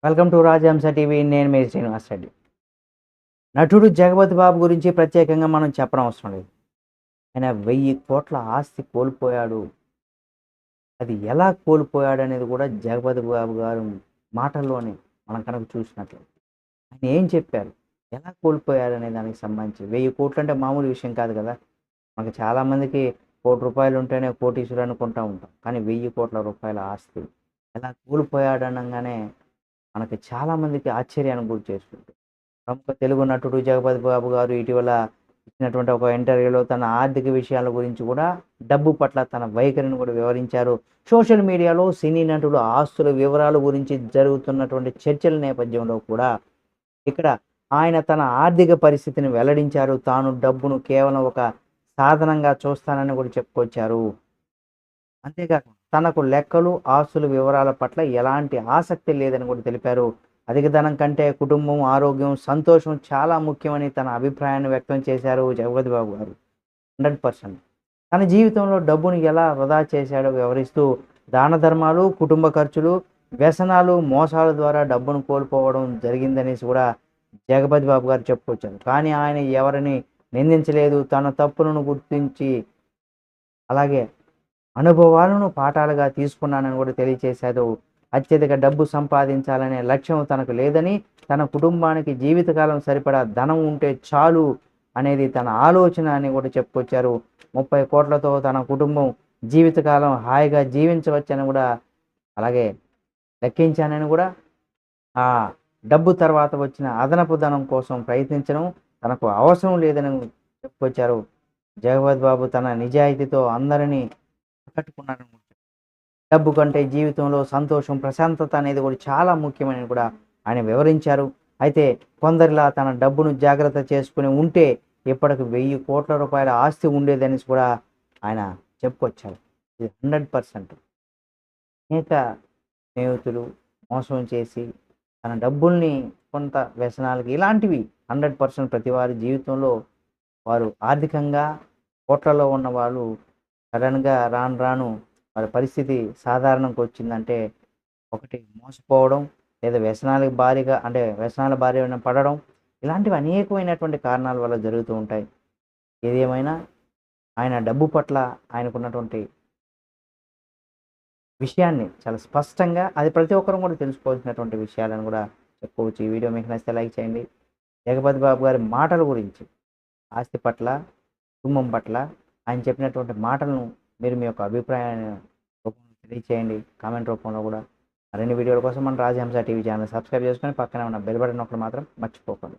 Welcome to రాజహంస TV. నేను మీ శ్రీనివాస్ రెడ్డి. నటుడు జగపతి బాబు గురించి ప్రత్యేకంగా మనం చెప్పనవసరం లేదు. ఆయన 1000 కోట్ల ఆస్తి కోల్పోయాడు. అది ఎలా కోల్పోయాడనేది కూడా జగపతి బాబు గారు మాటల్లోనే మనం కనుక చూసినట్లయితే. ఆయన ఏం చెప్పారు? ఎలా కోల్పోయాడనే దానికి సంబంధించి 1000 కోట్లు అంటే మామూలు విషయం కాదు కదా! మనకు చాలామందికి రూ. 1,00,00,000 ఉంటేనే కోటీశ్వరుడు అనుకుంటా ఉంటాం. కానీ 1000 కోట్ల రూపాయల ఆస్తి ఎలా కోల్పోయాడనంగానే మనకి చాలామందికి ఆశ్చర్యానికి గురి చేస్తుంది. ప్రముఖ తెలుగు నటుడు జగపతి బాబు గారు ఇటీవల ఇచ్చినటువంటి ఒక ఇంటర్వ్యూలో తన ఆర్థిక విషయాల గురించి కూడా, డబ్బు పట్ల తన వైఖరిని కూడా వివరించారు. సోషల్ మీడియాలో సినీ నటుడు ఆస్తుల వివరాల గురించి జరుగుతున్నటువంటి చర్చల నేపథ్యంలో కూడా ఇక్కడ ఆయన తన ఆర్థిక పరిస్థితిని వెల్లడించారు. తాను డబ్బును కేవలం ఒక సాధనంగా చూస్తానని కూడా చెప్పుకొచ్చారు. అంతేకాకుండా తనకు లెక్కలు, ఆస్తుల వివరాల పట్ల ఎలాంటి ఆసక్తి లేదని కూడా తెలిపారు. అధిక ధనం కంటే కుటుంబం, ఆరోగ్యం, సంతోషం చాలా ముఖ్యమని తన అభిప్రాయాన్ని వ్యక్తం చేశారు జగపతి బాబు గారు. 100%. తన జీవితంలో డబ్బును ఎలా వృధా చేశాడో వివరిస్తూ దాన ధర్మాలు, కుటుంబ ఖర్చులు, వ్యసనాలు, మోసాల ద్వారా డబ్బును కోల్పోవడం జరిగిందనేసి కూడా జగపతి బాబు గారు చెప్పుకొచ్చారు. కానీ ఆయన ఎవరిని నిందించలేదు. తన తప్పులను గుర్తించి అలాగే అనుభవాలను పాఠాలుగా తీసుకున్నానని కూడా తెలియచేశారు. అత్యధిక డబ్బు సంపాదించాలనే లక్ష్యం తనకు లేదని, తన కుటుంబానికి జీవితకాలం సరిపడా ధనం ఉంటే చాలు అనేది తన ఆలోచన అని కూడా చెప్పుకొచ్చారు. 30 కోట్లతో తన కుటుంబం జీవితకాలం హాయిగా జీవించవచ్చని కూడా అలాగే లెక్కించానని కూడా ఆ డబ్బు తర్వాత వచ్చిన అదనపు ధనం కోసం ప్రయత్నించడం తనకు అవసరం లేదని చెప్పుకొచ్చారు. జగపతి బాబు తన నిజాయితీతో అందరినీ ఆకట్టుకున్నారని కూడా చెప్పారు. డబ్బు కంటే జీవితంలో సంతోషం, ప్రశాంతత అనేది కూడా చాలా ముఖ్యమని కూడా ఆయన వివరించారు. అయితే కొందరిలా తన డబ్బును జాగ్రత్త చేసుకుని ఉంటే ఇప్పటికి 1000 కోట్ల రూపాయల ఆస్తి ఉండేదనేసి కూడా ఆయన చెప్పుకొచ్చారు. ఇది 100%. అనేక స్నేహితులు మోసం చేసి తన డబ్బుల్ని కొంత వ్యసనాలకి ఇలాంటివి 100% ప్రతి వారి జీవితంలో వారు ఆర్థికంగా కోట్లలో ఉన్న వాళ్ళు సడన్‌గా రాను రాను వారి పరిస్థితి సాధారణంగా వచ్చిందంటే ఒకటి మోసపోవడం, లేదా వ్యసనాలకు భారీగా అంటే వ్యసనాల బారిన పడడం, ఇలాంటివి అనేకమైనటువంటి కారణాల వల్ల జరుగుతూ ఉంటాయి. ఏదేమైనా ఆయన డబ్బు పట్ల ఆయనకున్నటువంటి విషయాన్ని చాలా స్పష్టంగా అది ప్రతి ఒక్కరం కూడా తెలుసుకోవాల్సినటువంటి విషయాలను కూడా చెప్పుకోవచ్చు. ఈ వీడియో మీకు నచ్చితే లైక్ చేయండి. జగపతి బాబు గారి మాటల గురించి, ఆస్తి పట్ల, కుటుంబం పట్ల ఆయన చెప్పినటువంటి మాటలను మీరు మీ యొక్క అభిప్రాయాన్ని రూపంలో తెలియచేయండి. కామెంట్ రూపంలో కూడా. మరిన్ని వీడియోల కోసం మన రాజహంస టీవీ ఛానల్ సబ్స్క్రైబ్ చేసుకొని పక్కనే ఉన్న బెల్ బటన్ నొక్కడం మాత్రం మర్చిపోకండి.